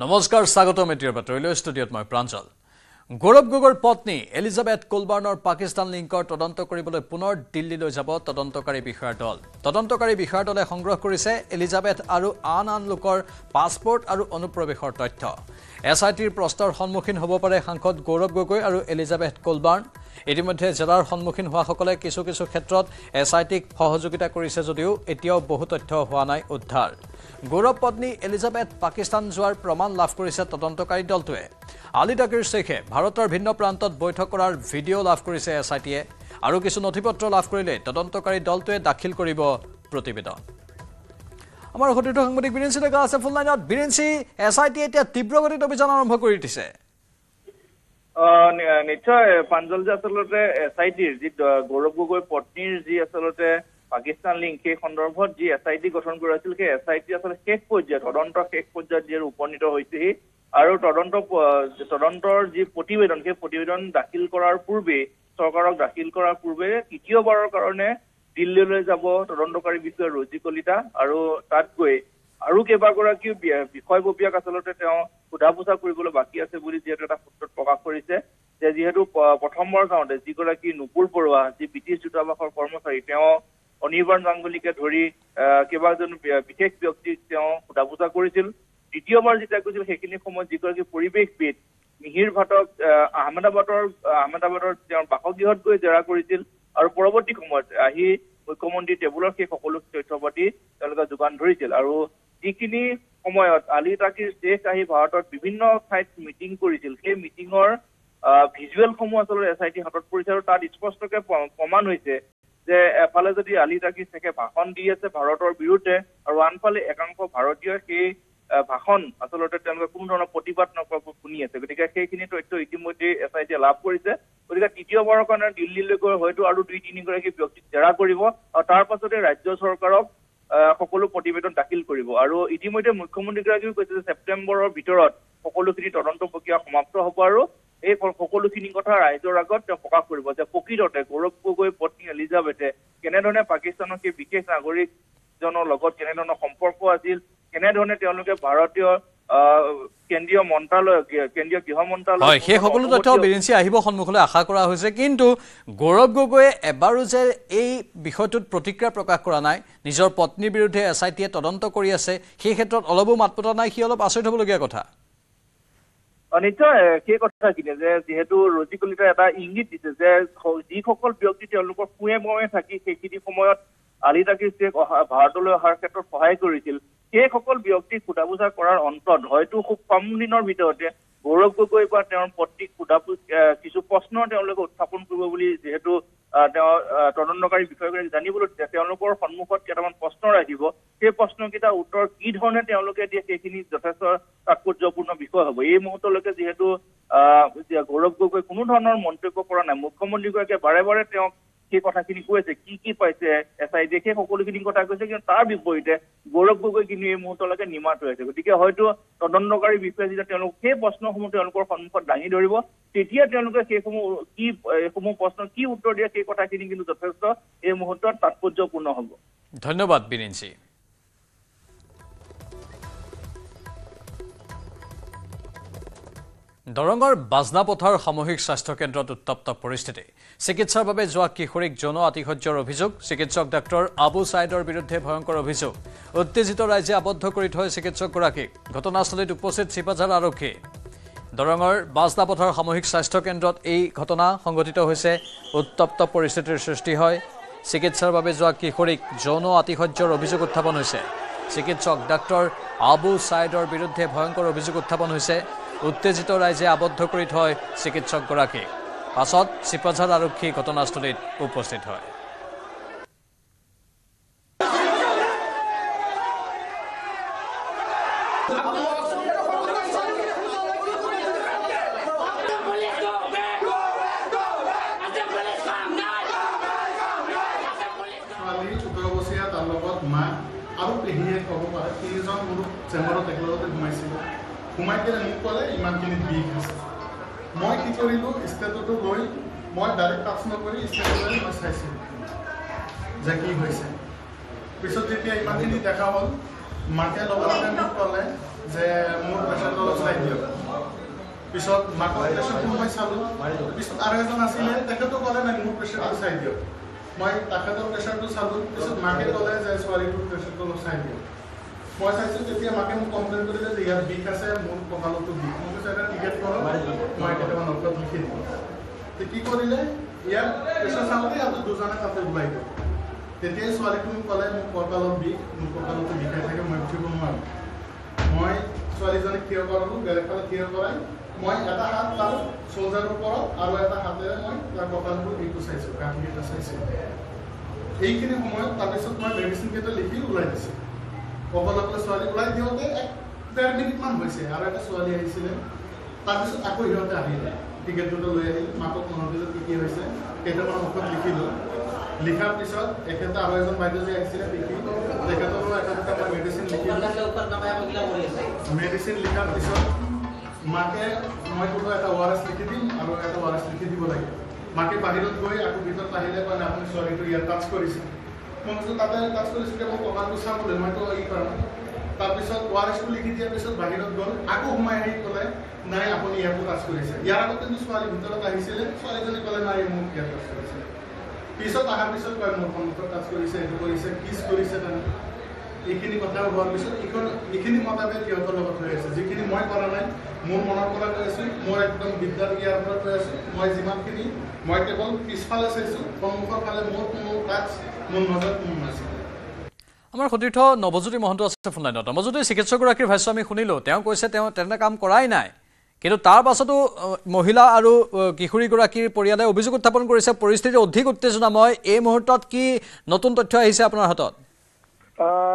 নমস্কাৰ স্বাগতম এটিৰ বাতৰিলৈ ষ্টুডিঅ'ত মই প্ৰাঞ্জল গৌৰৱ গগৈৰ পত্নী এলিজাবেথ কোলবাৰ্নৰ পাকিস্তান লিংকৰ তদন্ত কৰিবলৈ পুনৰ দিল্লীলৈ যাব তদন্তকাৰী বিষয়াৰ দল তদন্তকাৰী বিষয়াৰ দলে সংগ্ৰহ কৰিছে এলিজাবেথ আৰু আন লোকৰ পাছপোৰ্ট আৰু অনুপ্ৰৱেশৰ তথ্য এছআইটিৰ প্ৰশ্নৰ সন্মুখীন হ'ব পাৰে সাংসদ গৌৰৱ গগৈ আৰু এলিজাবেথ কোলবাৰ্ন ইতিমধ্যে জেলাৰ সন্মুখীন হোৱাসকলে কিছু ক্ষেত্ৰত এছআইটিক সহযোগিতা কৰিছে যদিও এতিয়াও বহু তথ্য হোৱা নাই উদ্ধাৰ গৌৰৱ পত্নী এলিজাবেথ পাকিস্তান যোৱাৰ প্ৰমাণ লাভ কৰিছে তদন্তকাৰী দলটোৱে আলী তাকিৰ শেখে ভাৰতৰ ভিন্ন প্ৰান্তত বৈঠক কৰাৰ ভিডিঅ' লাভ কৰিছে এছআইটিয়ে আৰু কিছু নথিপত্ৰ লাভ কৰিলে তদন্তকাৰী দলটোৱে দাখিল কৰিব প্ৰতিবেদন আমাৰ সতীৰ্থ সাংবাদিক বিৰেঞ্চি ডেকা আছে ফুল লাইনত বিৰেঞ্চি এছআইটিয়ে এতিয়া তীব্ৰগতিত অভিযান আৰম্ভ কৰি দিছে নিশ্চয় প্ৰাঞ্জল যে আচলতে এছআইটিৰ যি গৌৰৱ গগৈ পত্নীৰ যি আচলতে পাকিস্তান লিংক সেই সন্দৰ্ভত যি এছআইটি গঠন কৰা হৈছিল সেই এছআইটি আচলতে শেষ পৰ্যায়ত তদন্ত শেষ পৰ্যায়ত যি উপনীত হৈছেহি আৰু তদন্তৰ যি প্ৰতিবেদন সেই প্ৰতিবেদন দাখিল কৰাৰ পূৰ্বে চৰকাৰক দাখিল কৰাৰ পূৰ্বে তৃতীয়বাৰৰ কাৰণে দিল্লীলৈ যাব তদন্তকাৰী বিষয়া ৰজি কলিতা আৰু তাত গৈ আৰু কেইবাগৰাকী বিষয়ববীয়াক আচলতে তেওঁ সোধা পোছা কৰিবলৈ বাকী আছে বুলি যিহেতু এটা সূত্ৰত প্ৰকাশ কৰিছে যে যিহেতু প্ৰথমবাৰ যাওঁতে যিগৰাকী নুপুৰ বৰুৱা যি ব্ৰিটিছ দূতাবাসৰ কৰ্মচাৰী তেওঁ অনিৰ্বাণ গাংগুলীকে ধৰি কেইবাজন বিশেষ ব্যক্তিক তেওঁ সোধা পোছা কৰিছিল দ্বিতীয়বাৰ যেতিয়া গৈছিল সেইখিনি সময়ত যিগৰাকী পৰিৱেশবিদ মিহিৰ ভাটক আহমেদাবাদৰ তেওঁৰ বাসগৃহত গৈ জেৰা কৰিছিল আৰু পৰৱৰ্তী সময়ত আহি মুখ্যমন্ত্ৰী টেবুলৰ সেই সকলো তথ্য পাতি তেওঁলোকে যোগান ধৰিছিল আৰু যিখিনি সময়ত আলী তাকিৰ শেখ আহি ভাৰতত বিভিন্ন ঠাইত মিটিং কৰিছিল সেই মিটিঙৰ ভিজুৱেলসমূহ আচলতে এছআইটি হাতত পৰিছে আৰু তাত স্পষ্টকৈ প্ৰমাণ হৈছে যে এফালে যদি আলী তাকিৰ শেখে ভাষণ দি আছে ভাৰতৰ বিৰুদ্ধে আৰু আনফালে একাংশ ভাৰতীয় সেই ভাষণ আচলতে তেওঁলোকে কোনো ধৰণৰ প্ৰতিবাদ নকৰাকৈ শুনি আছে গতিকে সেইখিনি তথ্য ইতিমধ্যে এছআইটিয়ে লাভ কৰিছে গতিকে তৃতীয়বাৰৰ কাৰণে দিল্লীলৈ গৈ হয়তো আৰু 2-3 গৰাকী ব্যক্তিক জেৰা কৰিব আৰু তাৰ পাছতে ৰাজ্য চৰকাৰক সকলো প্ৰতিবেদন দাখিল কৰিব আৰু ইতিমধ্যে মুখ্যমন্ত্ৰীগৰাকীও কৈছে যে ছেপ্টেম্বৰৰ ভিতৰত সকলোখিনি তদন্ত প্ৰক্ৰিয়া সমাপ্ত হ'ব আৰু এই সকলোখিনি কথা ৰাইজৰ আগত তেওঁ প্ৰকাশ কৰিব যে প্ৰকৃততে গৌৰৱ গগৈ পত্নী এলিজাবেথে কেনেধৰণে পাকিস্তানৰ সেই বিশেষ নাগৰিকজনৰ লগত কেনেধৰণৰ সম্পৰ্ক আছিল কেনেধৰণে তেওঁলোকে ভাৰতীয় কেন্দ্ৰীয় গৃহ মন্ত্ৰালয় হয় সেই সকলো তথ্য বিৰেঞ্চি আহিব সন্মুখলৈ আশা কৰা হৈছে কিন্তু গৌৰৱ গগৈয়ে এবাৰো যে এই বিষয়টোত প্ৰতিক্ৰিয়া প্ৰকাশ কৰা নাই নিজৰ পত্নীৰ বিৰুদ্ধে এছআইটিয়ে তদন্ত কৰি আছে সেই ক্ষেত্ৰত অলপো মাতপতা নাই সি অলপ আচৰিত হ'বলগীয়া কথা নিশ্চয় সেই কথাখিনি যে যিহেতু ৰজি কলিতাই এটা ইংগিত দিছে যে যিসকল ব্যক্তি তেওঁলোকৰ সুৱে থাকি সেইখিনি সময়ত আলী তাকিৰ শেখ ভাৰতলৈ অহাৰ ক্ষেত্ৰত সহায় কৰিছিল সেইসকল ব্যক্তিক সোধা পোছা কৰাৰ অন্তত হয়তো খুব কম দিনৰ ভিতৰতে গৌৰৱ গগৈ বা তেওঁৰ পত্নীক কিছু প্ৰশ্ন তেওঁলোকে উত্থাপন কৰিব বুলি যিহেতু তেওঁ তদন্তকাৰী বিষয়াগৰাকী জানিবলৈ দিছে তেওঁলোকৰ সন্মুখত কেইটামান প্ৰশ্ন ৰাখিব সেই প্ৰশ্নকেইটাৰ উত্তৰ কি ধৰণে তেওঁলোকে দিয়ে সেইখিনি যথেষ্ট তাৎপৰ্যপূৰ্ণ বিষয় হ'ব এই মুহূৰ্তলৈকে যিহেতু গৌৰৱ গগৈ কোনো ধৰণৰ মন্তব্য কৰা নাই মুখ্যমন্ত্ৰীগৰাকীয়ে বাৰে বাৰে তেওঁক সেই কথাখিনি কৈছে কি পাইছে এছআইটিয়ে সেই সকলোখিনি কথা কৈছে কিন্তু তাৰ বিপৰীতে গৌৰৱ গগৈ কিন্তু এই মুহূৰ্তলৈকে নিমাত হৈ আছে গতিকে হয়তো তদন্তকাৰী বিষয়ে যেতিয়া তেওঁলোক সেই প্ৰশ্নসমূহ তেওঁলোকৰ সন্মুখত দাঙি ধৰিব তেতিয়া তেওঁলোকে এইসমূহ প্ৰশ্ন কি উত্তৰ দিয়ে সেই কথাখিনি কিন্তু যথেষ্ট এই মুহূৰ্তত তাৎপৰ্যপূৰ্ণ হ'ব ধন্যবাদ বিৰেঞ্চি দৰঙৰ বাজনাপথাৰ সামূহিক স্বাস্থ্য কেন্দ্ৰত উত্তপ্ত পৰিস্থিতি চিকিৎসাৰ বাবে যোৱা কিশোৰীক যৌন আতিশয্যৰ অভিযোগ চিকিৎসক ডাক্তৰ আবু ছাইদৰ বিৰুদ্ধে ভয়ংকৰ অভিযোগ উত্তেজিত ৰাইজে আবদ্ধ কৰি থয় চিকিৎসকগৰাকীক ঘটনাস্থলীত উপস্থিত চিপাঝাৰ আৰক্ষী দৰঙৰ বাজনাপথাৰ সামূহিক স্বাস্থ্য কেন্দ্ৰত এই ঘটনা সংঘটিত হৈছে উত্তপ্ত পৰিস্থিতিৰ সৃষ্টি হয় চিকিৎসাৰ বাবে যোৱা কিশোৰীক যৌন আতিশয্যৰ অভিযোগ উত্থাপন হৈছে চিকিৎসক ডাক্তৰ আবু ছাইদৰ বিৰুদ্ধে ভয়ংকৰ অভিযোগ উত্থাপন হৈছে উত্তেজিত ৰাইজে আবদ্ধ কৰি থয় চিকিৎসকগৰাকীক পাছত চিপাঝাৰ আৰক্ষী ঘটনাস্থলীত উপস্থিত হয় আৰু পেহীয়ে ক'ব পাৰে তিনিজন মোৰ চেম্বাৰত একেলগতে ঘুমাইছিলোঁ ঘুমাই কিনে মোক ক'লে ইমানখিনি বিষ আছে মই কি কৰিলোঁ ষ্টেটতো গৈ মই ডাইৰেক্ট টাচ নকৰি ষ্টেটলৈ মই চাইছিলোঁ যে কি হৈছে পিছত যেতিয়া ইমানখিনি দেখা হ'ল মাকে লগতে মোক ক'লে যে মোৰ প্ৰেছাৰটো অলপ চাই দিয়ক পিছত মাকৰ প্ৰেছাৰটো মই চালোঁ পিছত আৰু এজন আছিলে তেখেতেও ক'লে নাই মোৰ প্ৰেছাৰটো চাই দিয়ক মই তেখেতৰ প্ৰেছাৰটো চালোঁ পিছত মাকে ক'লে যে ছোৱালীটোৰ প্ৰেছাৰটো অলপ চাই দিয়ক মই চাইছোঁ তেতিয়া মাকে মোক কমপ্লেইন কৰিলে যে ইয়াত বিষ আছে মোৰ কঁকালতো বিষ মই কৈছোঁ এটা টিকেট কৰক মই কেইটামান ঔষধ লিখি দিম কি কৰিলে ইয়াত প্ৰেছাৰ চাওঁতে আৰু দুজনে তাতে ওলাই গ'ল তেতিয়াই ছোৱালীটো মোক ক'লে মোৰ কঁকালৰ বিষ মোৰ কঁকালতো বিষাই থাকে মই উঠিব নোৱাৰোঁ মই ছোৱালীজনীক থিয় কৰালোঁ বেলেগফালে থিয় কৰাই মই এটা হাত তাৰ চোল্ডাৰৰ ওপৰত আৰু এটা হাতেৰে মই তাৰ কঁকালটো এইটো চাইছোঁ গাঁঠিকেইটা চাইছোঁ এইখিনি সময়ত তাৰপিছত মই মেডিচিনকেইটা লিখি ওলাই দিছোঁ কঁকাললৈ ছোৱালী ওলাই দিওঁতে 1-1.5 মিনিটমান হৈছে আৰু এটা ছোৱালী আহিছিলে তাৰপিছত আকৌ সিহঁতে আহিলে টিকেট দুটা লৈ আহিলে মাকক মনত দিলোঁ কি হৈছে কেইটামান ঔষধ লিখিলোঁ লিখাৰ পিছত এখেতে আৰু এজন বাইদেউ যে আহিছিলে লিখি তেখেতৰো এটা দুটা মই মেডিচিন লিখিলোঁ মেডিচিন লিখাৰ পিছত মাকে মই ক'লোঁ এটা ORS লিখি দিম আৰু এটা ORS লিখি দিব লাগে মাকে বাহিৰত গৈ আকৌ ভিতৰত আহিলে মানে আপুনি ছোৱালীটো ইয়াত টাচ কৰিছে মই কৈছোঁ তাতে টাচ কৰিছোঁ যে মই কঁকালটো চাবলৈ মইতো ই কৰা নাই তাৰপিছত ORSটো লিখি দিয়াৰ পিছত বাহিৰত গ'ল আকৌ সোমাই আহি ক'লে নাই আপুনি ইয়াতো টাচ কৰিছে ইয়াৰ আগত কিন্তু ছোৱালী ভিতৰত আহিছিলে ছোৱালীজনী ক'লে নাই মোক ইয়াত টাচ কৰিছে পিছত অহাৰ পিছত কয় মোৰ সন্মুখত টাচ কৰিছে এইটো কৰিছে কিছ কৰিছে তেনে এইখিনি কথা হোৱাৰ পিছত এইখিনি মতামত সিহঁতৰ লগত হৈ আছে যিখিনি মই কৰা নাই মোৰ মনৰ পৰা কৈ আছোঁ মোৰ একদম বিদ্যাৰ ইয়াৰ পৰা কৈ আছোঁ মই যিমানখিনি মই কেৱল পিছফালে চাইছোঁ সন্মুখৰ ফালে মোৰ কোনো টাচ মোৰ নজৰত কোনো নাছিল আমাৰ সতীৰ্থ নৱজ্যোতি মহন্ত আছে ফোন লাইনত নৱজ্যোতি চিকিৎসকগৰাকীৰ ভাষ্য আমি শুনিলোঁ তেওঁ কৈছে তেওঁ তেনে কাম কৰাই নাই কিন্তু তাৰ পাছতো মহিলা আৰু কিশোৰীগৰাকীৰ পৰিয়ালে অভিযোগ উত্থাপন কৰিছে পৰিস্থিতি অধিক উত্তেজনাময় এই মুহূৰ্তত কি নতুন তথ্য আহিছে আপোনাৰ হাতত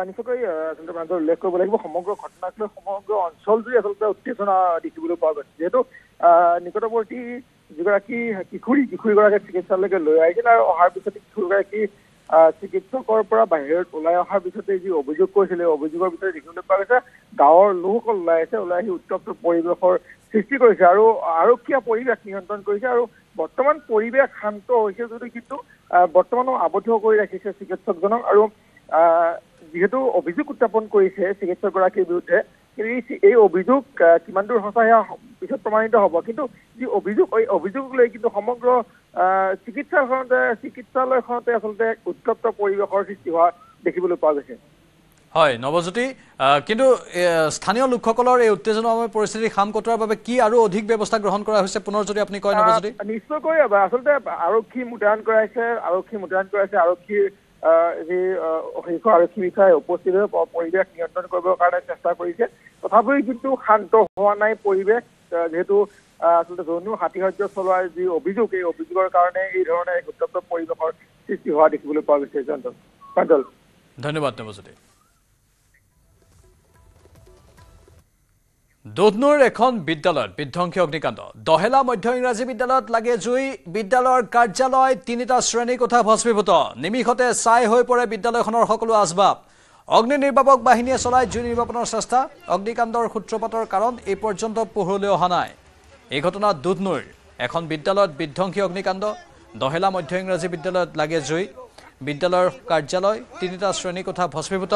নিশ্চয়কৈ আচলতে মানুহ উল্লেখ কৰিব লাগিব সমগ্ৰ ঘটনাক লৈ সমগ্ৰ অঞ্চলজুৰি আচলতে উত্তেজনা দেখিবলৈ পোৱা গৈছে যিহেতু নিকটৱৰ্তী যিগৰাকী কিশোৰীগৰাকীক চিকিৎসালয়কে লৈ আহিছিল আৰু অহাৰ পিছতে কিশোৰীগৰাকী চিকিৎসকৰ পৰা বাহিৰত ওলাই অহাৰ পিছতে যি অভিযোগ কৰিছিলে অভিযোগৰ ভিতৰত দেখিবলৈ পোৱা গৈছে গাঁৱৰ লোকসকল ওলাই আহি উত্তপ্ত পৰিৱেশৰ সৃষ্টি কৰিছে আৰু আৰক্ষীয়ে পৰিৱেশ নিয়ন্ত্ৰণ কৰিছে আৰু বৰ্তমান পৰিৱেশ শান্ত হৈছে যদিও কিন্তু বৰ্তমানো আবদ্ধ কৰি ৰাখিছে চিকিৎসকজনক আৰু যিহেতু অভিযোগ উত্থাপন কৰিছে চিকিৎসকগৰাকীৰ বিৰুদ্ধে এই অভিযোগ কিমান দূৰ সঁচা সেয়া পিছত প্ৰমাণিত হ'ব কিন্তু যি অভিযোগ এই অভিযোগক লৈ কিন্তু সমগ্ৰ চিকিৎসালয়খনতে আচলতে উত্তপ্ত পৰিৱেশৰ সৃষ্টি হোৱা দেখিবলৈ পোৱা গৈছে হয় নৱজ্যোতি কিন্তু স্থানীয় লোকসকলৰ এই উত্তেজনাময় পৰিস্থিতি খাম কটোৱাৰ বাবে কি আৰু অধিক ব্যৱস্থা গ্ৰহণ কৰা হৈছে পুনৰ যদি আপুনি কয় নৱজ্যোতি নিশ্চয়কৈ আচলতে আৰক্ষী মোতায়েন কৰাইছে আৰক্ষীৰ যি শীৰ্ষ আৰক্ষী বিষয়াই উপস্থিত হৈ পৰিৱেশ নিয়ন্ত্ৰণ কৰিবৰ কাৰণে চেষ্টা কৰিছে তথাপিও কিন্তু শান্ত হোৱা নাই পৰিৱেশ যিহেতু আচলতে যৌন হাতীহত্যা চলোৱাৰ যি অভিযোগ এই অভিযোগৰ কাৰণে এই ধৰণে এক উত্তপ্ত পৰিৱেশৰ সৃষ্টি হোৱা দেখিবলৈ পোৱা গৈছে প্ৰাঞ্জল ধন্যবাদ নৱজ্যোতি দুধনৈৰ এখন বিদ্যালয়ত বিধ্বংসী অগ্নিকাণ্ড দহেলা মধ্য ইংৰাজী বিদ্যালয়ত লাগে জুই বিদ্যালয়ৰ কাৰ্যালয় 3টা শ্ৰেণী কোঠা ভস্মীভূত নিমিষতে ছাই হৈ পৰে বিদ্যালয়খনৰ সকলো আচবাব অগ্নি নিৰ্বাপক বাহিনীয়ে চলাই জুই নিৰ্বাপনৰ চেষ্টা অগ্নিকাণ্ডৰ সূত্ৰপাতৰ কাৰণ এই পৰ্যন্ত পোহৰলৈ অহা নাই এই ঘটনাত দুধনৈৰ এখন বিদ্যালয়ত বিধ্বংসী অগ্নিকাণ্ড দহেলা মধ্য ইংৰাজী বিদ্যালয়ত লাগে জুই বিদ্যালয়ৰ কাৰ্যালয় 3টা শ্ৰেণী কোঠা ভস্মীভূত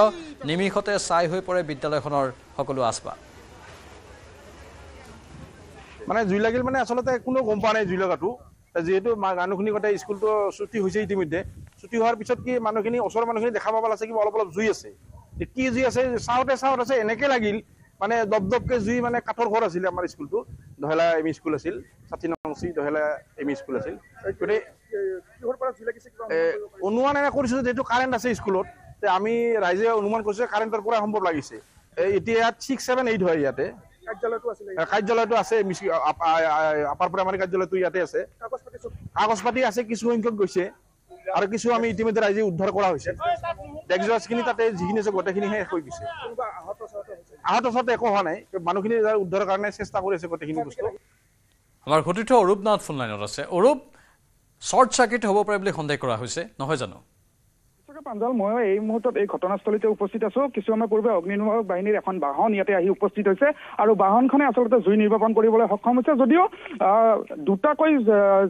নিমিষতে ছাই হৈ পৰে বিদ্যালয়খনৰ সকলো আচবাব মানে জুই লাগিল মানে আচলতে কোনো গম পোৱা নাই জুই লগাটো যেহেতু মানুহখিনি গোটেই স্কুলটো ছুটি হৈছে ইতিমধ্যে ছুটি হোৱাৰ পিছত কি মানুহখিনি ওচৰৰ মানুহখিনি দেখা পাব লাগিছে কিবা অলপ জুই আছে কি জুই আছে চাওঁতে আছে এনেকৈ লাগিল মানে দপদপকৈ জুই মানে কাঠৰ ঘৰ আছিলে আমাৰ স্কুলটো দহেলা এম ই স্কুল আছিল 60 দহেলা এম ই স্কুল আছিল গতিকে অনুমান এনে কৰিছোঁ যিহেতু কাৰেণ্ট আছে স্কুলত আমি ৰাইজে অনুমান কৰিছোঁ কাৰেণ্টৰ পৰা সম্ভৱ লাগিছে এতিয়া ইয়াত 6, 7, 8 হয় ইয়াতে কাৰ্যালয়টো আছে আপাৰ প্ৰাইমাৰী কাৰ্যালয়টো ইয়াতে আছে কাগজ পাতি আছে কিছু সংখ্যক গৈছে আৰু কিছু আমি ইতিমধ্যে ৰাইজে উদ্ধাৰ কৰা হৈছে ডেস্কখিনি তাতে যিখিনি আছে গোটেইখিনি শেষ হৈ গৈছে আহত একো হোৱা নাই মানুহখিনি উদ্ধাৰৰ কাৰণে চেষ্টা কৰি আছে গোটেইখিনি বস্তু আমাৰ সতীৰ্থ অৰূপ নাথ ফোন লাইনত আছে অৰূপ শ্বৰ্ট চাৰ্কিট হ'ব পাৰে বুলি সন্দেহ কৰা হৈছে নহয় জানো প্ৰাঞ্জল, মই এই মুহূৰ্তত এই ঘটনাস্থলীতে উপস্থিত আছো। কিছু সময় পূৰ্বে অগ্নিনিৰ্বাপক বাহিনীৰ এখন বাহন ইয়াতে আহি উপস্থিত হৈছে আৰু বাহনখনে আচলতে জুই নিৰ্বাপন কৰিবলৈ সক্ষম হৈছে। যদিও দুটাকৈ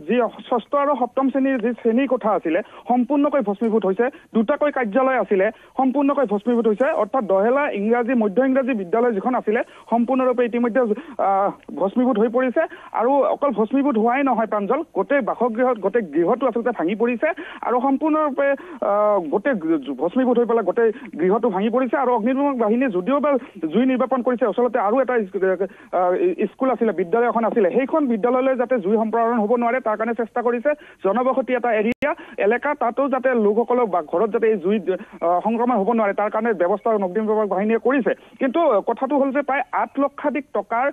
যি ষষ্ঠ আৰু সপ্তম শ্ৰেণীৰ যি শ্ৰেণী কোঠা আছিলে সম্পূৰ্ণকৈ ভস্মীভূত হৈছে, দুটাকৈ কাৰ্যালয় আছিলে সম্পূৰ্ণকৈ ভস্মীভূত হৈছে। অৰ্থাৎ দহেলা ইংৰাজী মধ্য ইংৰাজী বিদ্যালয় যিখন আছিলে সম্পূৰ্ণৰূপে ইতিমধ্যে ভস্মীভূত হৈ পৰিছে। আৰু অকল ভস্মীভূত হোৱাই নহয় প্ৰাঞ্জল, গোটেই বাসগৃহত গোটেই গৃহটো আচলতে ভাঙি পৰিছে আৰু সম্পূৰ্ণৰূপে গোটেই ভস্মীভূত হৈ পেলাই গোটেই গৃহটো ভাঙি পৰিছে। আৰু অগ্নিনিৰ্বাপক বাহিনীয়ে যদিও বা জুই নিৰ্বাপন কৰিছে, আচলতে আৰু এটা স্কুল আছিলে, বিদ্যালয় এখন আছিলে, সেইখন বিদ্যালয়লৈ যাতে জুই সম্প্ৰসাৰণ হ'ব নোৱাৰে তাৰ কাৰণে চেষ্টা কৰিছে। জনবসতি এটা এলেকা, তাতো যাতে লোকসকলক বা ঘৰত যাতে এই জুই সংক্ৰমণ হ'ব নোৱাৰে তাৰ কাৰণে ব্যৱস্থা অগ্নিনিৰ্বাপক বাহিনীয়ে কৰিছে। কিন্তু কথাটো হ'ল যে প্ৰায় 8 লক্ষাধিক টকাৰ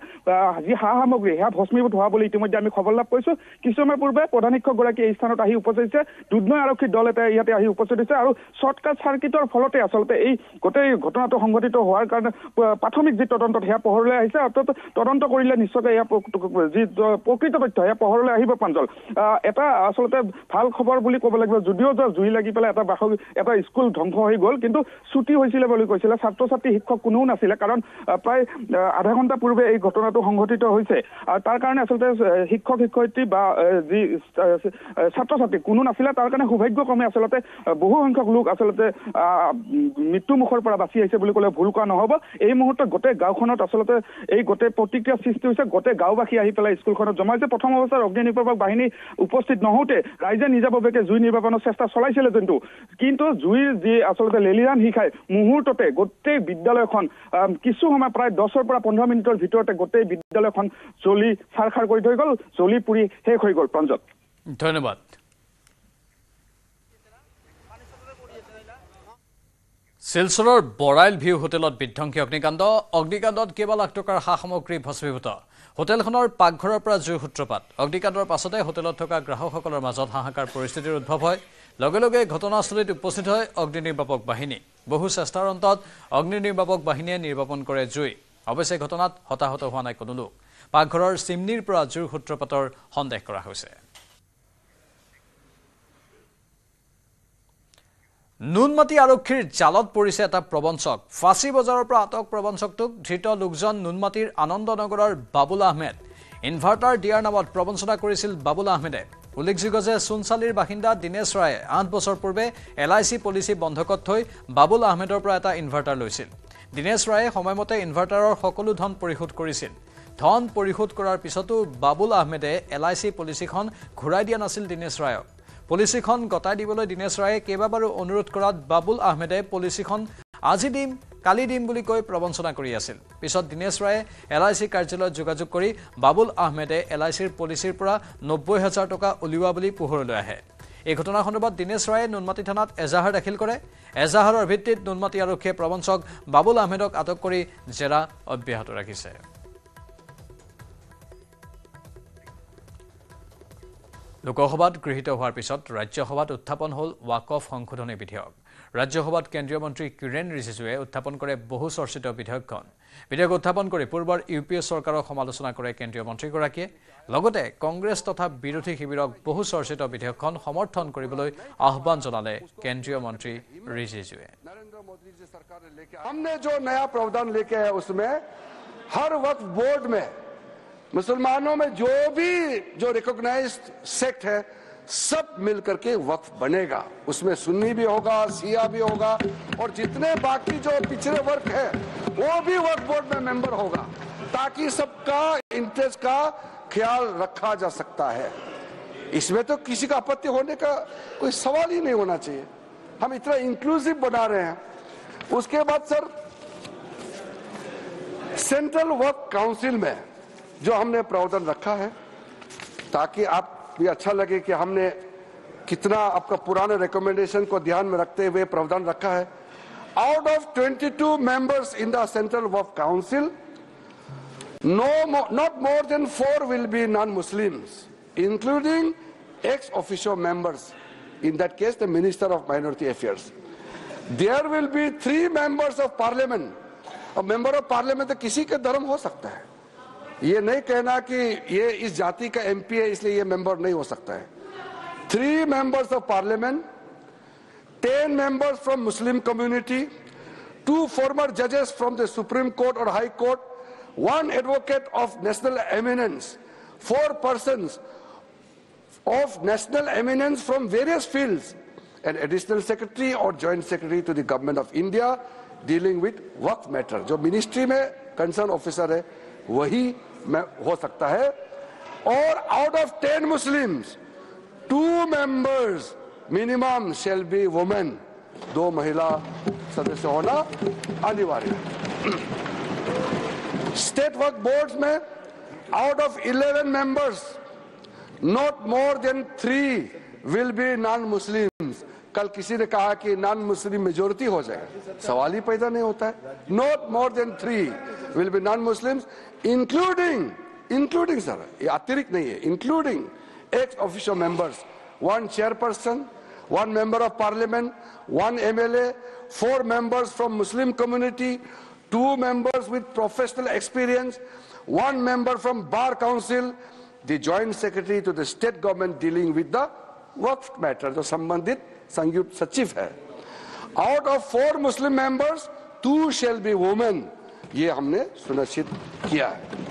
যি সা সামগ্ৰী সেয়া ভস্মীভূত হোৱা বুলি ইতিমধ্যে আমি খবৰ লাভ কৰিছো। কিছু সময় পূৰ্বে প্ৰধান শিক্ষকগৰাকী এই স্থানত আহি উপস্থিত হৈছে, দুধনৈ আৰক্ষীৰ দল এটা ইয়াতে আহি উপস্থিত হৈছে আৰু শ্বৰ্ট চাৰ্কিটৰ ফলতে আচলতে এই গোটেই ঘটনাটো সংঘটিত হোৱাৰ কাৰণে প্ৰাথমিক যি তদন্তত সেয়া পোহৰলৈ আহিছে। অৰ্থাৎ তদন্ত কৰিলে নিশ্চয়কৈ এয়া যি প্ৰকৃত তথ্য সেয়া পোহৰলৈ আহিব প্ৰাঞ্জল। এটা আচলতে ভাল খবৰ বুলি ক'ব লাগিব, যদিও জুই লাগি পেলাই এটা স্কুল ধ্বংস হৈ গ'ল, কিন্তু ছুটি হৈছিলে বুলি কৈছিলে। ছাত্ৰ ছাত্ৰী শিক্ষক কোনেও নাছিলে, কাৰণ প্ৰায় আধা ঘণ্টা পূৰ্বে এই ঘটনাটো সংঘটিত হৈছে আৰু তাৰ কাৰণে আচলতে শিক্ষক শিক্ষয়িত্ৰী বা যি ছাত্ৰ ছাত্ৰী কোনো নাছিলে। তাৰ কাৰণে সৌভাগ্যক্ৰমে আচলতে বহু সংখ্যক লোক আচলতে মৃত্যুমুখৰ পৰা বাচি আহিছে বুলি ক'লে ভুল কোৱা নহ'ব। এই মুহূৰ্তত গোটেই গাঁওখনত আচলতে এই গোটেই প্ৰতিক্ৰিয়া সৃষ্টি হৈছে। গোটেই গাঁওবাসী আহি পেলাই স্কুলখনত জমা হৈছে। প্ৰথম অৱস্থাত অগ্নিনিৰ্বাপক বাহিনী উপস্থিত নহওঁতে ৰাইজে নিজাববীয়াকৈ জুই নিৰ্বাপনৰ চেষ্টা চলাইছিলে কিন্তু জুইৰ যি আচলতে লেলিহান শিখাই মুহূৰ্ততে গোটেই বিদ্যালয়খন কিছু সময় প্ৰায় 10 পৰা 15 মিনিটৰ ভিতৰতে গোটেই বিদ্যালয়খন জ্বলি ছাৰখাৰ কৰি থৈ গ'ল, জ্বলি পুৰি শেষ হৈ গ'ল। প্ৰাঞ্জল, ধন্যবাদ। শিলচৰৰ বৰাইল ভিউ হোটেলত বিধ্বংসী অগ্নিকাণ্ডত কেইবা লাখ টকাৰ সা সামগ্ৰী ভস্মীভূত। হোটেলখনৰ পাকঘৰৰ পৰা জুইৰ সূত্ৰপাত। অগ্নিকাণ্ডৰ পাছতে হোটেলত থকা গ্ৰাহকসকলৰ মাজত হাহাকাৰ পৰিস্থিতিৰ উদ্ভৱ হয়। লগে লগে ঘটনাস্থলীত উপস্থিত হয় অগ্নিনিৰ্বাপক বাহিনী। বহু চেষ্টাৰ অন্তত অগ্নিনিৰ্বাপক বাহিনীয়ে নিৰ্বাপন কৰে জুই। অৱশ্যে ঘটনাত হতাহত হোৱা নাই কোনো লোক। পাকঘৰৰ চিমনিৰ পৰা জুইৰ সূত্ৰপাতৰ সন্দেহ কৰা হৈছে। নুনমাটি আৰক্ষীৰ জালত পৰিছে এটা প্ৰবঞ্চক। ফাঁচী বজাৰৰ পৰা আটক প্ৰবঞ্চকটোক ধৃত লোকজন নুনমাটিৰ আনন্দনগৰৰ বাবুল আহমেদ। ইনভাৰ্টাৰ দিয়াৰ নামত প্ৰবঞ্চনা কৰিছিল বাবুল আহমেদে। উল্লেখযোগ্য যে সোণচালিৰ বাসিন্দা দীনেশ ৰায়ে 8 বছৰ পূৰ্বে LIC পলিচি বন্ধকত থৈ বাবুল আহমেদৰ পৰা এটা ইনভাৰ্টাৰ লৈছিল। দীনেশ ৰায়ে সময়মতে ইনভাৰ্টাৰৰ সকলো ধন পৰিশোধ কৰিছিল। ধন পৰিশোধ কৰাৰ পিছতো বাবুল আহমেদে LIC পলিচিখন ঘূৰাই দিয়া নাছিল দীনেশ ৰায়ক। পলিচিখন গতাই দিবলৈ দীনেশ ৰায়ে কেইবাবাৰো অনুৰোধ কৰাত বাবুল আহমেদে পলিচিখন আজি দিম কালি দিম বুলি কৈ প্ৰবঞ্চনা কৰি আছিল। পিছত দীনেশ ৰায়ে LIC কাৰ্যালয়ত যোগাযোগ কৰি বাবুল আহমেদে LICৰ পলিচিৰ পৰা 90,000 টকা উলিওৱা বুলি পোহৰলৈ আহে। এই ঘটনা সন্দৰ্ভত দীনেশ ৰায়ে নুনমাটি থানাত এজাহাৰ দাখিল কৰে। এজাহাৰৰ ভিত্তিত নুনমাটি আৰক্ষীয়ে প্ৰবঞ্চক বাবুল আহমেদক আটক কৰি জেৰা অব্যাহত ৰাখিছে। লোকসভাত গৃহীত হোৱাৰ পিছত ৰাজ্যসভাত উত্থাপন হ'ল ৱাকফ সংশোধনী বিধেয়ক। ৰাজ্যসভাত কেন্দ্ৰীয় মন্ত্ৰী কিৰেণ ৰিজিজুৱে উত্থাপন কৰে বহু চৰ্চিত বিধেয়কখন। বিধেয়ক উত্থাপন কৰি পূৰ্বৰ UPA চৰকাৰক সমালোচনা কৰে কেন্দ্ৰীয় মন্ত্ৰীগৰাকীয়ে। লগতে কংগ্ৰেছ তথা বিৰোধী শিবিৰক বহু চৰ্চিত বিধেয়কখন সমৰ্থন কৰিবলৈ আহ্বান জনালে কেন্দ্ৰীয় মন্ত্ৰী ৰিজিজুৱে। हमने जो नया प्रावधान लेके आया उसमें हर वक्त बोर्ड में मुसलमानों में जो रिकॉग्नाइज्ड सेक्ट है सब मिलकर के वक्फ बनेगा। उसमें सुन्नी भी होगा, शिया भी होगा और जितने बाकी जो पिछड़े वर्ग है वो भी वक्फ बोर्ड में मेंबर होगा, ताकि सबका इंटरेस्ट का ख्याल रखा जा सकता है। इसमें तो किसी का आपत्ति होने का कोई सवाल ही नहीं होना चाहिए। हम इतना इंक्लूसिव बना रहे हैं। उसके बाद सर सेंट्रल वक्फ काउंसिल में जो हमने प्रावधान रखा है, ताकि आप भी अच्छा लगे कि हमने कितना आपका पुराने रिकमेंडेशन को ध्यान में रखते हुए प्रावधान रखा है। Out of 22 members in the central Waqf council, not more than 4 will be non-Muslims, including ex-officio members. In that case, the Minister of Minority Affairs. There will be 3 members of Parliament. अब member of Parliament तो किसी का धर्म हो सकता है। ये नहीं कहना कि ये इस जाति का MP है इसलिए ये मेंबर नहीं हो सकता है। 3 members of Parliament, 10 members from Muslim community, 2 former judges from the Supreme Court or High Court, 1 advocate of national eminence, 4 persons of national eminence from various fields, an additional secretary or joint secretary to the government of India dealing with waqf matter. जो ministry में concerned officer है वही हो सकता है. और out of 10 Muslims, 2 members minimum shall be women. 2 महिला सदस्य होना अनिवार्य है. State work boards में out of 11 members, not more than 3 will be non-Muslims. कल किसी ने कहा कि नॉन मुस्लिम मेजोरिटी हो जाए, सवाल ही पैदा नहीं होता है. Not more than 3 will be non Muslims, including sir, ये अतिरिक्त नहीं है, including x official members, 1 chairperson, 1 member of parliament, 1 MLA, 4 members from Muslim community, 2 members with professional experience, 1 member from bar council, the joint secretary to the state government dealing with the Waqf matter जो संबंधित संयुक्त सचिव है. Out of 4 Muslim members 2 shall be women. ये हमने सुनिश्चित किया है.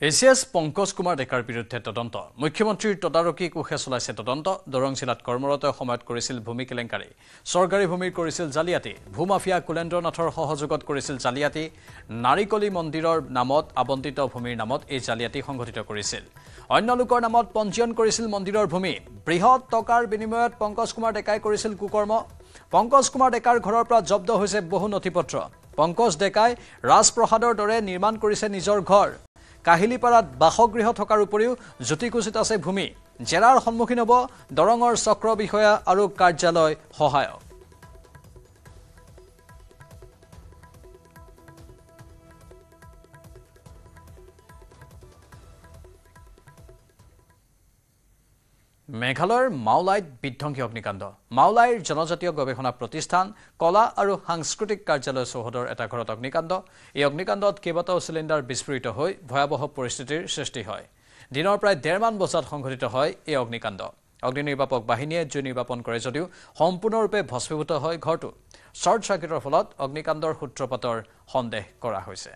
এছিয়াছ পংকজ কুমাৰ ডেকাৰ বিৰুদ্ধে তদন্ত. মুখ্যমন্ত্ৰীৰ তদাৰকী কোষে চলাইছে তদন্ত. দৰং জিলাত কৰ্মৰত সময়ত কৰিছিল ভূমি কেলেংকাৰী, চৰকাৰী ভূমিৰ কৰিছিল জালিয়াতি, ভূমাফিয়া কুলেন্দ্ৰ নাথৰ সহযোগত কৰিছিল জালিয়াতি, নাৰিকলী মন্দিৰৰ নামত আবণ্টিত ভূমিৰ নামত এই জালিয়াতি সংঘটিত কৰিছিল. অন্য লোকৰ নামত পঞ্জীয়ন কৰিছিল মন্দিৰৰ ভূমি. বৃহৎ টকাৰ বিনিময়ত পংকজ কুমাৰ ডেকাই কৰিছিল কুকৰ্ম. পংকজ কুমাৰ ডেকাৰ ঘৰৰ পৰা জব্দ হৈছে বহু নথিপত্ৰ. পংকজ ডেকাই ৰাজপ্ৰসাদৰ দৰে নিৰ্মাণ কৰিছে নিজৰ ঘৰ. কাহিলীপাৰাত বাসগৃহ থকাৰ উপৰিও জ্যোতিকুচিত আছে ভূমি. জেৰাৰ সন্মুখীন হ'ব দৰঙৰ চক্ৰ বিষয়া আৰু কাৰ্যালয় সহায়ক. মেঘালয়ৰ মাওলাইত বিধ্বংসী অগ্নিকাণ্ড. মাওলাইৰ জনজাতীয় গৱেষণা প্ৰতিষ্ঠান কলা আৰু সাংস্কৃতিক কাৰ্যালয় চৌহদৰ এটা ঘৰত অগ্নিকাণ্ড. এই অগ্নিকাণ্ডত কেইবাটাও চিলিণ্ডাৰ বিস্ফোৰিত হৈ ভয়াৱহ পৰিস্থিতিৰ সৃষ্টি হয়. দিনৰ প্ৰায় 1.5 মান বজাত সংঘটিত হয় এই অগ্নিকাণ্ড. অগ্নি নিৰ্বাপক বাহিনীয়ে জুই নিৰ্বাপন কৰে যদিও সম্পূৰ্ণৰূপে ভস্মীভূত হয় ঘৰটো. শ্বৰ্ট চাৰ্কিটৰ ফলত অগ্নিকাণ্ডৰ সূত্ৰপাতৰ সন্দেহ কৰা হৈছে.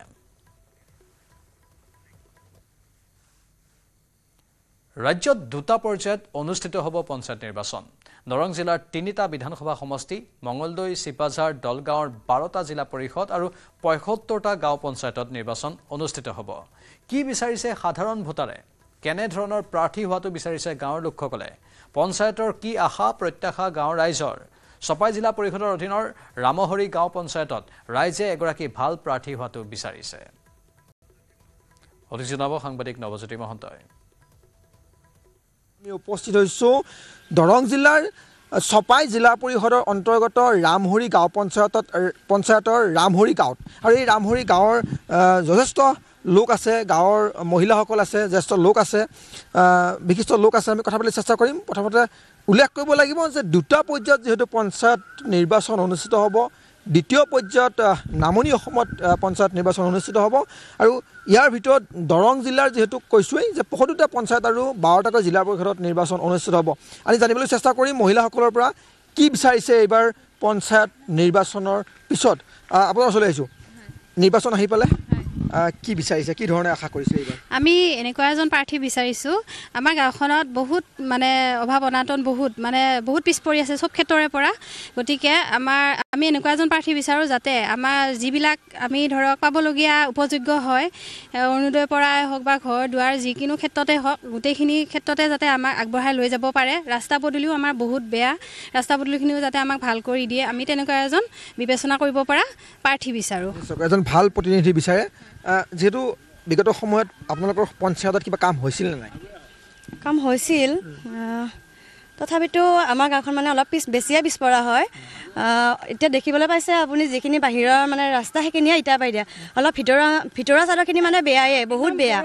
ৰাজ্যত 2টা পৰ্যায়ত অনুষ্ঠিত হ'ব পঞ্চায়ত নিৰ্বাচন. দৰং জিলাৰ 3টা বিধানসভা সমষ্টি, মঙলদৈ, চিপাঝাৰ, দলগাঁৱৰ 12টা জিলা পৰিষদ আৰু 75টা গাঁও পঞ্চায়তত নিৰ্বাচন অনুষ্ঠিত হ'ব. কি বিচাৰিছে সাধাৰণ ভোটাৰে? কেনে ধৰণৰ প্ৰাৰ্থী হোৱাটো বিচাৰিছে গাঁৱৰ লোকসকলে? পঞ্চায়তৰ কি আশা প্ৰত্যাশা গাঁৱৰ ৰাইজৰ? চপাই জিলা পৰিষদৰ অধীনৰ ৰামহৰি গাঁও পঞ্চায়তত ৰাইজে এগৰাকী ভাল প্ৰাৰ্থী হোৱাটো বিচাৰিছে. অধিক জনাব সাংবাদিক নৱজ্যোতি মহন্তই. আমি উপস্থিত হৈছোঁ দৰং জিলাৰ চপাই জিলা পৰিষদৰ অন্তৰ্গত ৰামহৰি গাঁও পঞ্চায়তৰ ৰামহৰি গাঁৱত. আৰু এই ৰামহৰি গাঁৱৰ যথেষ্ট লোক আছে, গাঁৱৰ মহিলাসকল আছে, জ্যেষ্ঠ লোক আছে, বিশিষ্ট লোক আছে. আমি কথা পাতিবলৈ চেষ্টা কৰিম. প্ৰথমতে উল্লেখ কৰিব লাগিব যে 2টা পৰ্যায়ত যিহেতু পঞ্চায়ত নিৰ্বাচন অনুষ্ঠিত হ'ব, দ্বিতীয় পৰ্যায়ত নামনি অসমত পঞ্চায়ত নিৰ্বাচন অনুষ্ঠিত হ'ব. আৰু ইয়াৰ ভিতৰত দৰং জিলাৰ যিহেতু কৈছোঁৱেই যে 75টা পঞ্চায়ত আৰু 12টাকৈ জিলা পৰিষদত নিৰ্বাচন অনুষ্ঠিত হ'ব. আমি জানিবলৈ চেষ্টা কৰিম মহিলাসকলৰ পৰা কি বিচাৰিছে এইবাৰ পঞ্চায়ত নিৰ্বাচনৰ পিছত. আপোনাৰ ওচৰলৈ আহিছোঁ, নিৰ্বাচন আহি পালে কি বিচাৰিছে, কি ধৰণে আশা কৰিছে এইবাৰ? আমি এনেকুৱা এজন প্ৰাৰ্থী বিচাৰিছোঁ. আমাৰ গাঁওখনত বহুত অভাৱ অনাটন বহুত পিছ পৰি আছে চব ক্ষেত্ৰৰে পৰা. গতিকে আমি এনেকুৱা এজন প্ৰাৰ্থী বিচাৰোঁ যাতে আমাৰ যিবিলাক আমি ধৰক পাবলগীয়া উপযোগ্য হয়, অৰুণোদয়ৰ পৰাই হওক বা ঘৰ দুৱাৰ যিকোনো ক্ষেত্ৰতে হওক, গোটেইখিনি ক্ষেত্ৰতে যাতে আমাক আগবঢ়াই লৈ যাব পাৰে. ৰাস্তা পদূলিও আমাৰ বহুত বেয়া, ৰাস্তা পদূলিখিনিও যাতে আমাক ভাল কৰি দিয়ে. আমি তেনেকুৱা এজন বিবেচনা কৰিব পৰা প্ৰাৰ্থী বিচাৰোঁ, এজন ভাল প্ৰতিনিধি বিচাৰে. যিহেতু বিগত সময়ত আপোনালোকৰ পঞ্চায়তত কিবা কাম হৈছিল নে নাই? কাম হৈছিল, তথাপিতো আমাৰ গাঁওখন অলপ বেছিয়ে পিছপৰা হয়. এতিয়া দেখিবলৈ পাইছে আপুনি যিখিনি বাহিৰৰ ৰাস্তা সেইখিনিয়ে ইটা পাই দিয়া, অলপ ভিতৰৰ চাইডৰখিনি বেয়ায়ে, বহুত বেয়া.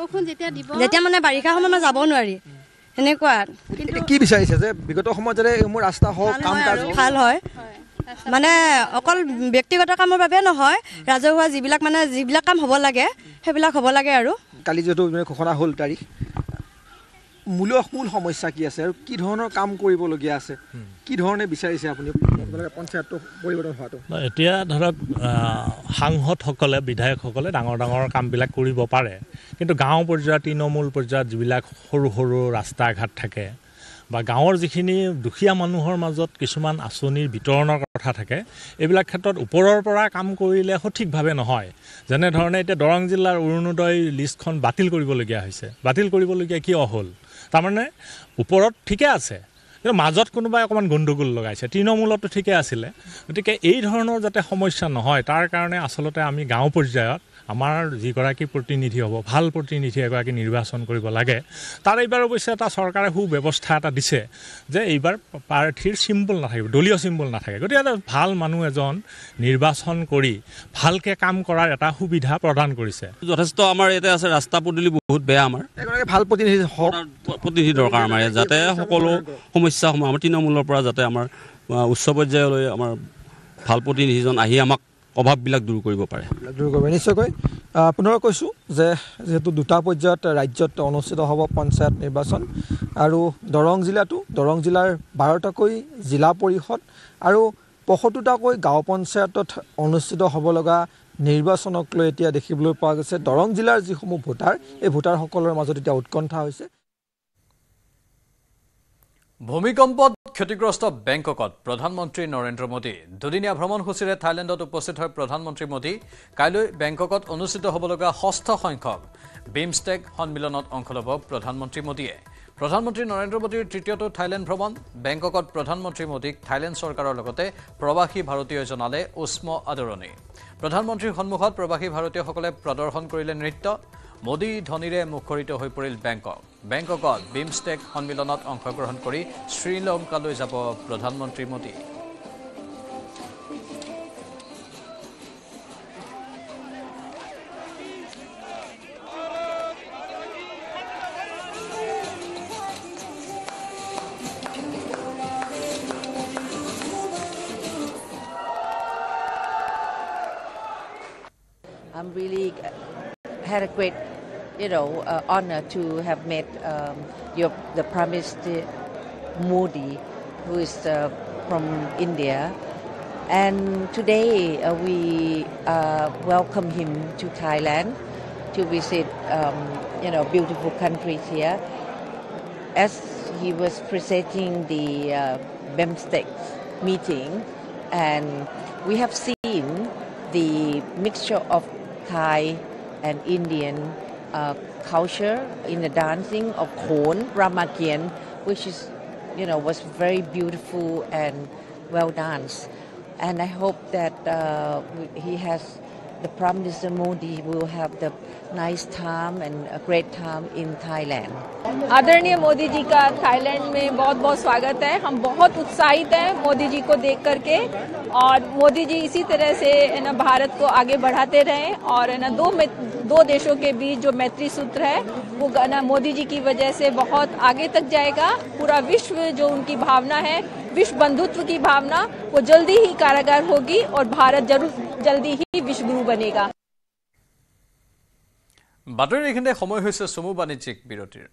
যেতিয়া বাৰিষা সময়ত যাব নোৱাৰি সেনেকুৱা. কি বিচাৰিছে যে বিগত সময়ত যাতে মোৰ ৰাস্তা হওক, কাম কাজ ভাল হয়, অকল ব্যক্তিগত কামৰ বাবে নহয়, ৰাজহুৱা যিবিলাক কাম হ'ব লাগে সেইবিলাক হ'ব লাগে. আৰু কালি যিহেতু ঘোষণা হ'ল তাৰিখ, মূল সমস্যা কি আছে আৰু কি ধৰণৰ কাম কৰিবলগীয়া আছে কি ধৰণে বিচাৰিছে আপুনি পঞ্চায়তটো পৰিৱৰ্তন হোৱাটো এতিয়া ধৰক সাংসদসকলে বিধায়কসকলে ডাঙৰ ডাঙৰ কামবিলাক কৰিব পাৰে কিন্তু গাঁও পৰ্যায়ত তৃণমূল পৰ্যায়ত যিবিলাক সৰু সৰু ৰাস্তা ঘাট থাকে বা গাঁৱৰ যিখিনি দুখীয়া মানুহৰ মাজত কিছুমান আঁচনিৰ বিতৰণৰ কথা থাকে এইবিলাক ক্ষেত্ৰত ওপৰৰ পৰা কাম কৰিলে সঠিকভাৱে নহয় যেনেধৰণে এতিয়া দৰং জিলাৰ অৰুণোদয় লিষ্টখন বাতিল কৰিবলগীয়া হৈছে বাতিল কৰিবলগীয়া কিয় হ'ল তাৰমানে ওপৰত ঠিকে আছে কিন্তু মাজত কোনোবাই অকণমান গণ্ডগোল লগাইছে তৃণমূলতো ঠিকে আছিলে গতিকে এই ধৰণৰ যাতে সমস্যা নহয় তাৰ কাৰণে আচলতে আমি গাঁও পৰ্যায়ত আমাৰ যিগৰাকী প্ৰতিনিধি হ'ব ভাল প্ৰতিনিধি এগৰাকী নিৰ্বাচন কৰিব লাগে তাৰ এইবাৰ অৱশ্যে এটা চৰকাৰে সুব্যৱস্থা এটা দিছে যে এইবাৰ প্ৰাৰ্থীৰ চিম্বল নাথাকিব দলীয় চিম্বল নাথাকে গতিকে ভাল মানুহ এজন নিৰ্বাচন কৰি ভালকৈ কাম কৰাৰ এটা সুবিধা প্ৰদান কৰিছে যথেষ্ট আমাৰ ইয়াতে আছে ৰাস্তা পদূলি বহুত বেয়া আমাৰ এগৰাকী ভাল প্ৰতিনিধি দৰকাৰ আমাৰ যাতে সকলো সমস্যাসমূহ আমাৰ তৃণমূলৰ পৰা যাতে আমাৰ উচ্চ পৰ্যায়লৈ আমাৰ ভাল প্ৰতিনিধিজন আহি আমাক অভাৱবিলাক দূৰ কৰিব পাৰে নিশ্চয়কৈ পুনৰ কৈছোঁ যে যিহেতু দুটা পৰ্যায়ত ৰাজ্যত অনুষ্ঠিত হ'ব পঞ্চায়ত নিৰ্বাচন আৰু দৰং জিলাৰ 12টাকৈ জিলা পৰিষদ আৰু 75টাকৈ গাঁও পঞ্চায়তত অনুষ্ঠিত হ'ব লগা নিৰ্বাচনক লৈ এতিয়া দেখিবলৈ পোৱা গৈছে দৰং জিলাৰ যিসমূহ ভোটাৰ এই ভোটাৰসকলৰ মাজত এতিয়া উৎকণ্ঠা হৈছে ভূমিকম্পত ক্ষতিগ্ৰস্ত বেংককত প্ৰধানমন্ত্ৰী নৰেন্দ্ৰ মোদী দুদিনীয়া ভ্ৰমণসূচীৰে থাইলেণ্ডত উপস্থিত হয় প্ৰধানমন্ত্ৰী মোদী কাইলৈ বেংককত অনুষ্ঠিত হ'ব লগা 6ষ্ঠ সংখ্যক বিমষ্টেক সন্মিলনত অংশ ল'ব প্ৰধানমন্ত্ৰী মোদীয়ে প্ৰধানমন্ত্ৰী নৰেন্দ্ৰ মোদীৰ তৃতীয়টো থাইলেণ্ড ভ্ৰমণ বেংককত প্ৰধানমন্ত্ৰী মোদীক থাইলেণ্ড চৰকাৰৰ লগতে প্ৰৱাসী ভাৰতীয় জনালে উষ্ম আদৰণি প্ৰধানমন্ত্ৰীৰ সন্মুখত প্ৰৱাসী ভাৰতীয়সকলে প্ৰদৰ্শন কৰিলে নৃত্য মোদী ধনীৰে মুখৰিত হৈ পৰিল বেংককত বিমষ্টেক সন্মিলনত অংশগ্ৰহণ কৰি শ্ৰীলংকালৈ যাব প্ৰধানমন্ত্ৰী Modi I'm really had a great honor to have met the Prime Minister Modi, who is from India. And today we welcome him to Thailand to visit, beautiful countries here. As he was presenting the BIMSTEC meeting, and we have seen the mixture of Thai and Indian culture in the dancing of Khon, Ramakian, which is, was very beautiful and well danced. And I hope that the Prime Minister Modi will have the nice time and a great time in Thailand. आदरणीय मोदी जी का Thailand में बहुत बहुत स्वागत है हम बहुत उत्साहित हैं मोदी जी को देख करके और मोदी जी इसी तरह से भारत को आगे बढ़ाते रहें और दो देशों के बीच जो मैत्री सूत्र है वो मोदी जी की वजह से बहुत आगे तक जाएगा पूरा विश्व जो उनकी भावना है विश्व बंधुत्व की भावना वो जल्दी ही कारागार होगी और भारत जल्दी ही विश्वगुरु बनेगा বাতৰি এইখিনিতে সময় হৈছে চমু বাণিজ্যিক বিৰতিৰ